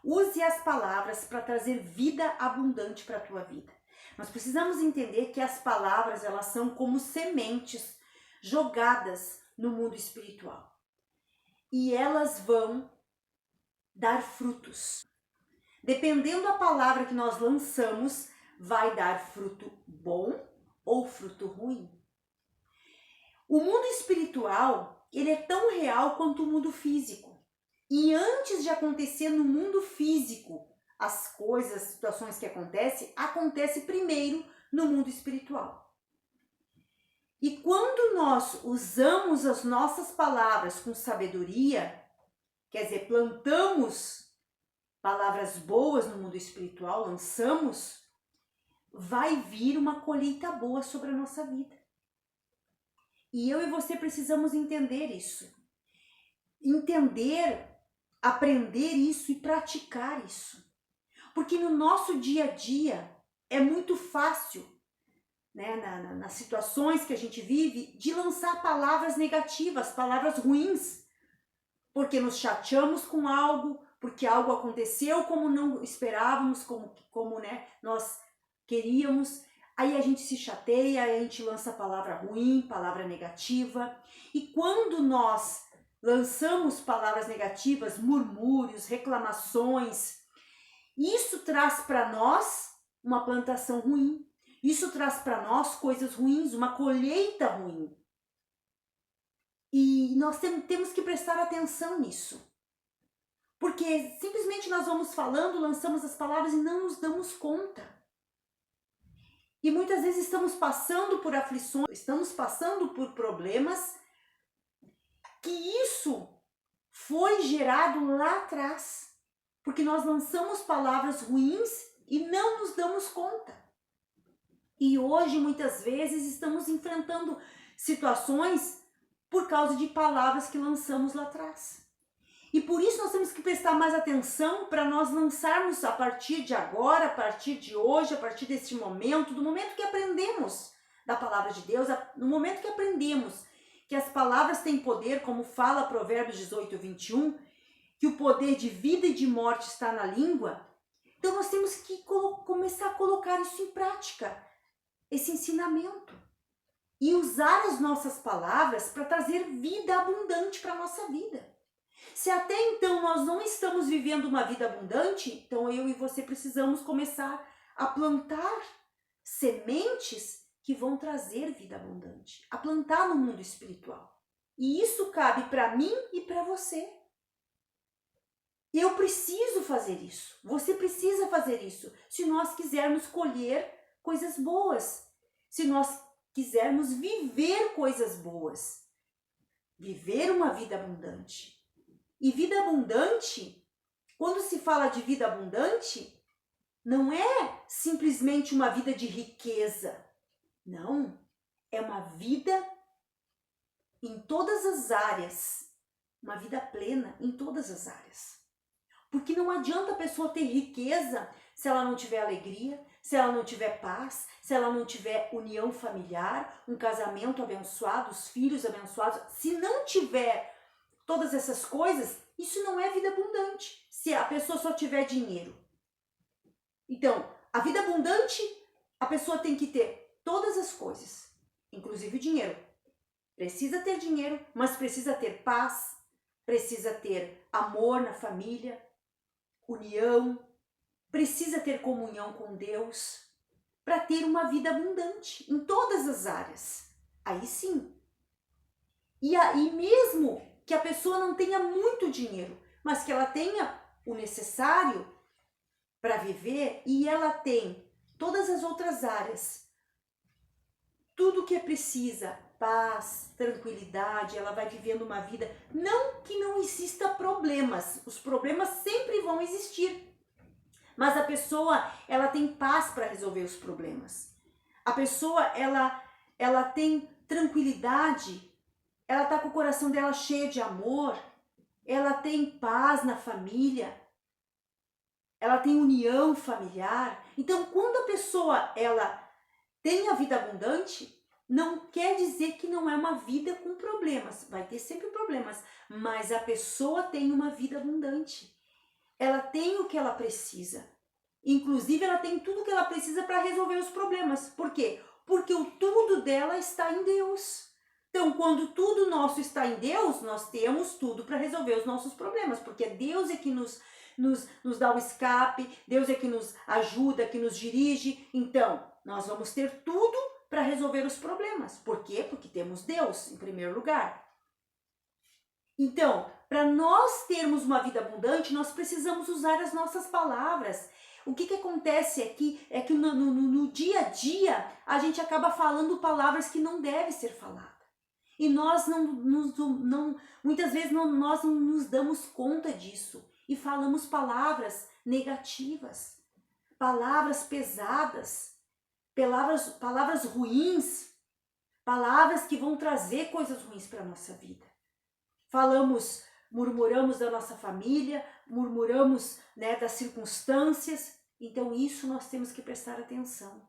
Use as palavras para trazer vida abundante para a tua vida. Nós precisamos entender que as palavras, elas são como sementes jogadas no mundo espiritual. E elas vão dar frutos. Dependendo da palavra que nós lançamos, vai dar fruto bom ou fruto ruim. O mundo espiritual, ele é tão real quanto o mundo físico. E antes de acontecer no mundo físico, as coisas, as situações que acontecem, acontece primeiro no mundo espiritual. E quando nós usamos as nossas palavras com sabedoria, quer dizer, plantamos palavras boas no mundo espiritual, lançamos, vai vir uma colheita boa sobre a nossa vida. E eu e você precisamos entender isso. Entender, aprender isso e praticar isso. Porque no nosso dia a dia é muito fácil, né, nas situações que a gente vive, de lançar palavras negativas, palavras ruins. Porque nos chateamos com algo, porque algo aconteceu como não esperávamos, como né, nós queríamos. Aí a gente se chateia, aí a gente lança palavra ruim, palavra negativa. E quando nós lançamos palavras negativas, murmúrios, reclamações, isso traz para nós uma plantação ruim. Isso traz para nós coisas ruins, uma colheita ruim. E nós temos que prestar atenção nisso. Porque simplesmente nós vamos falando, lançamos as palavras e não nos damos conta. E muitas vezes estamos passando por aflições, estamos passando por problemas, que isso foi gerado lá atrás. Porque nós lançamos palavras ruins e não nos damos conta. E hoje, muitas vezes, estamos enfrentando situações por causa de palavras que lançamos lá atrás. E por isso nós temos que prestar mais atenção para nós lançarmos a partir de agora, a partir de hoje, a partir deste momento, do momento que aprendemos da palavra de Deus, no momento que aprendemos que as palavras têm poder, como fala Provérbios 18, 21, que o poder de vida e de morte está na língua. Então nós temos que começar a colocar isso em prática, esse ensinamento. E usar as nossas palavras para trazer vida abundante para a nossa vida. Se até então nós não estamos vivendo uma vida abundante, então eu e você precisamos começar a plantar sementes que vão trazer vida abundante. A plantar no mundo espiritual. E isso cabe para mim e para você. Eu preciso fazer isso. Você precisa fazer isso. Se nós quisermos colher coisas boas. Se nós quisermos viver coisas boas. Viver uma vida abundante. E vida abundante, quando se fala de vida abundante, não é simplesmente uma vida de riqueza. Não, é uma vida em todas as áreas. Uma vida plena em todas as áreas. Porque não adianta a pessoa ter riqueza se ela não tiver alegria, se ela não tiver paz, se ela não tiver união familiar, um casamento abençoado, os filhos abençoados. Se não tiver todas essas coisas, isso não é vida abundante, se a pessoa só tiver dinheiro. Então, a vida abundante, a pessoa tem que ter todas as coisas, inclusive o dinheiro. Precisa ter dinheiro, mas precisa ter paz, precisa ter amor na família, união, precisa ter comunhão com Deus, para ter uma vida abundante em todas as áreas. Aí sim. E aí mesmo que a pessoa não tenha muito dinheiro, mas que ela tenha o necessário para viver e ela tem todas as outras áreas, tudo o que precisa, paz, tranquilidade, ela vai vivendo uma vida, não que não exista problemas, os problemas sempre vão existir, mas a pessoa, ela tem paz para resolver os problemas. A pessoa, ela tem tranquilidade, ela está com o coração dela cheio de amor, ela tem paz na família, ela tem união familiar. Então, quando a pessoa ela tem a vida abundante, não quer dizer que não é uma vida com problemas. Vai ter sempre problemas, mas a pessoa tem uma vida abundante. ela tem o que ela precisa. Inclusive, ela tem tudo o que ela precisa para resolver os problemas. Por quê? Porque o tudo dela está em Deus. Então, quando tudo nosso está em Deus, nós temos tudo para resolver os nossos problemas, porque Deus é que nos dá o escape, Deus é que nos ajuda, que nos dirige. Então, nós vamos ter tudo para resolver os problemas. Por quê? Porque temos Deus em primeiro lugar. Então, para nós termos uma vida abundante, nós precisamos usar as nossas palavras. O que acontece aqui é que no dia a dia a gente acaba falando palavras que não devem ser faladas. E nós muitas vezes nós não nos damos conta disso e falamos palavras negativas, palavras pesadas, palavras ruins, palavras que vão trazer coisas ruins para a nossa vida. Murmuramos da nossa família, murmuramos, das circunstâncias. Então isso nós temos que prestar atenção.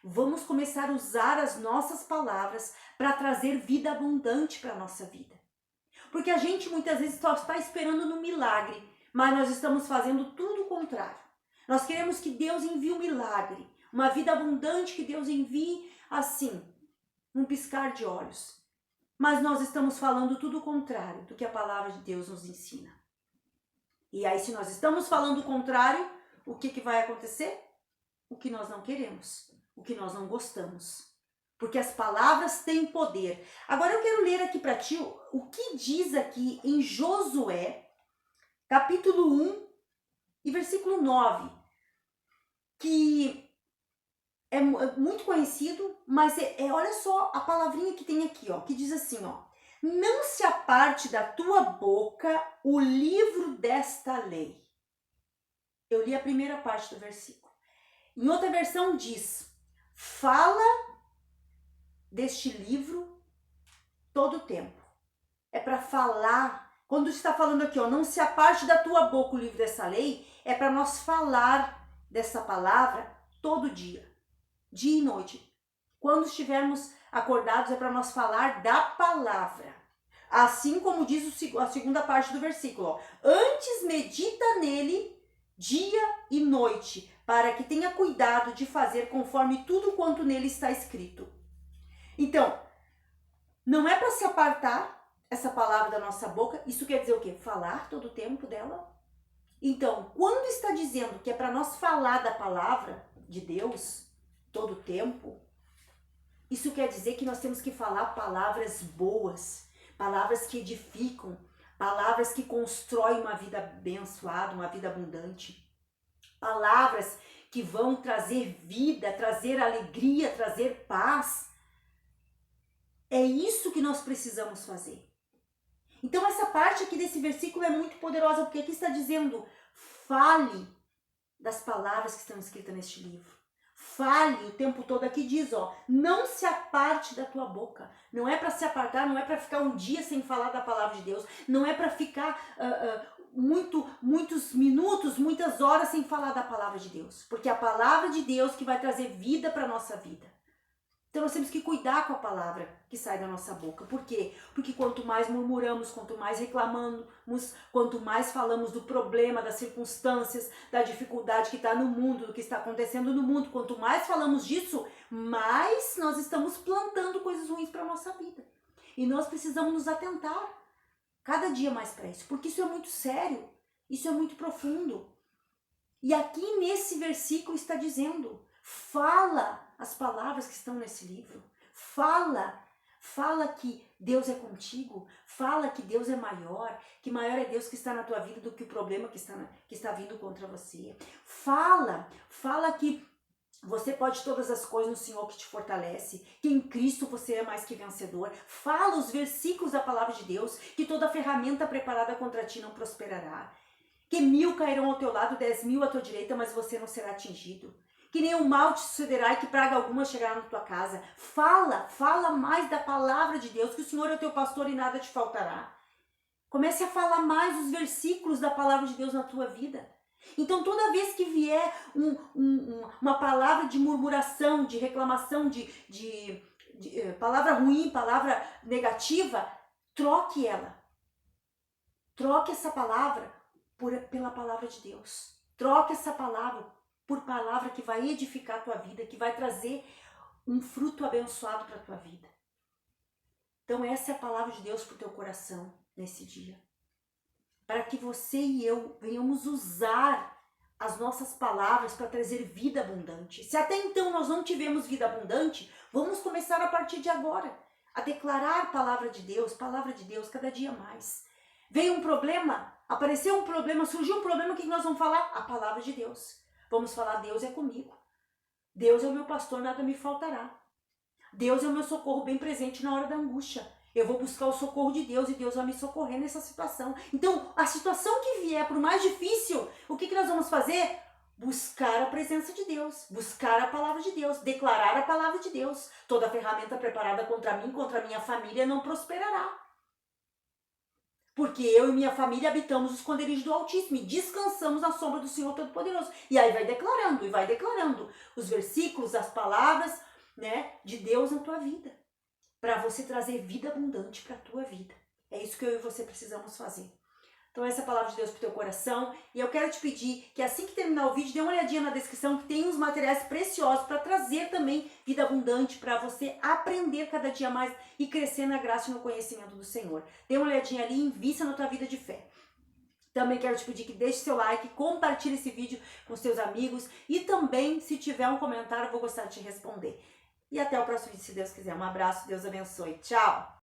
Vamos começar a usar as nossas palavras para trazer vida abundante para a nossa vida. Porque a gente muitas vezes só está esperando no milagre, mas nós estamos fazendo tudo o contrário. Nós queremos que Deus envie um milagre, uma vida abundante que Deus envie assim, num piscar de olhos. Mas nós estamos falando tudo o contrário do que a palavra de Deus nos ensina. E aí, se nós estamos falando o contrário, o que vai acontecer? O que nós não queremos, o que nós não gostamos. Porque as palavras têm poder. Agora eu quero ler aqui para ti o que diz aqui em Josué, capítulo 1 e versículo 9, que é muito conhecido, mas olha só a palavrinha que tem aqui, ó, que diz assim, ó: não se aparte da tua boca o livro desta lei. Eu li a primeira parte do versículo. Em outra versão diz: fala deste livro todo o tempo. É para falar. Quando está falando aqui, ó, não se aparte da tua boca o livro dessa lei, é para nós falar dessa palavra todo dia. Dia e noite. Quando estivermos acordados, é para nós falar da palavra. Assim como diz a segunda parte do versículo. Ó. Antes medita nele dia e noite, para que tenha cuidado de fazer conforme tudo quanto nele está escrito. Então, não é para se apartar essa palavra da nossa boca. Isso quer dizer o quê? Falar todo o tempo dela? Então, quando está dizendo que é para nós falar da palavra de Deus todo o tempo, isso quer dizer que nós temos que falar palavras boas, palavras que edificam, palavras que constroem uma vida abençoada, uma vida abundante, palavras que vão trazer vida, trazer alegria, trazer paz. É isso que nós precisamos fazer. Então essa parte aqui desse versículo é muito poderosa, porque aqui está dizendo: fale das palavras que estão escritas neste livro. Fale o tempo todo. Aqui diz, ó, não se aparte da tua boca. Não é para se apartar, não é para ficar um dia sem falar da palavra de Deus. Não é para ficar muitos minutos, muitas horas sem falar da palavra de Deus. Porque é a palavra de Deus que vai trazer vida para a nossa vida. Então nós temos que cuidar com a palavra que sai da nossa boca. Por quê? Porque quanto mais murmuramos, quanto mais reclamamos, quanto mais falamos do problema, das circunstâncias, da dificuldade que está no mundo, do que está acontecendo no mundo, quanto mais falamos disso, mais nós estamos plantando coisas ruins para a nossa vida. E nós precisamos nos atentar cada dia mais para isso, porque isso é muito sério, isso é muito profundo. E aqui nesse versículo está dizendo: fala as palavras que estão nesse livro. Fala que Deus é contigo. Fala que Deus é maior, que maior é Deus que está na tua vida do que o problema que está vindo contra você. Fala que você pode todas as coisas no Senhor que te fortalece, que em Cristo você é mais que vencedor. Fala os versículos da palavra de Deus, que toda ferramenta preparada contra ti não prosperará. Que 1000 cairão ao teu lado, 10.000 à tua direita, mas você não será atingido. Que nenhum mal te sucederá e que praga alguma chegará na tua casa. Fala mais da palavra de Deus, que o Senhor é o teu pastor e nada te faltará. Comece a falar mais os versículos da palavra de Deus na tua vida. Então toda vez que vier uma palavra de murmuração, de reclamação, de palavra ruim, palavra negativa, troque ela. Troque essa palavra pela palavra de Deus. Troca essa palavra por palavra que vai edificar a tua vida, que vai trazer um fruto abençoado para a tua vida. Então essa é a palavra de Deus para o teu coração nesse dia. Para que você e eu venhamos usar as nossas palavras para trazer vida abundante. Se até então nós não tivemos vida abundante, vamos começar a partir de agora a declarar a palavra de Deus cada dia mais. Veio um problema, apareceu um problema, surgiu um problema, o que nós vamos falar? A palavra de Deus. Vamos falar, Deus é comigo. Deus é o meu pastor, nada me faltará. Deus é o meu socorro bem presente na hora da angústia. Eu vou buscar o socorro de Deus e Deus vai me socorrer nessa situação. Então, a situação que vier, por mais difícil, o que nós vamos fazer? Buscar a presença de Deus, buscar a palavra de Deus, declarar a palavra de Deus. Toda ferramenta preparada contra mim, contra a minha família, não prosperará. Porque eu e minha família habitamos os esconderijos do Altíssimo e descansamos na sombra do Senhor Todo-Poderoso. E aí vai declarando os versículos, as palavras, né, de Deus na tua vida. Para você trazer vida abundante para a tua vida. É isso que eu e você precisamos fazer. Então essa é a palavra de Deus para o teu coração. E eu quero te pedir que assim que terminar o vídeo, dê uma olhadinha na descrição, que tem uns materiais preciosos para trazer também vida abundante, para você aprender cada dia mais e crescer na graça e no conhecimento do Senhor. Dê uma olhadinha ali e invista na tua vida de fé. Também quero te pedir que deixe seu like, compartilhe esse vídeo com seus amigos e também, se tiver um comentário, eu vou gostar de te responder. E até o próximo vídeo, se Deus quiser. Um abraço, Deus abençoe. Tchau!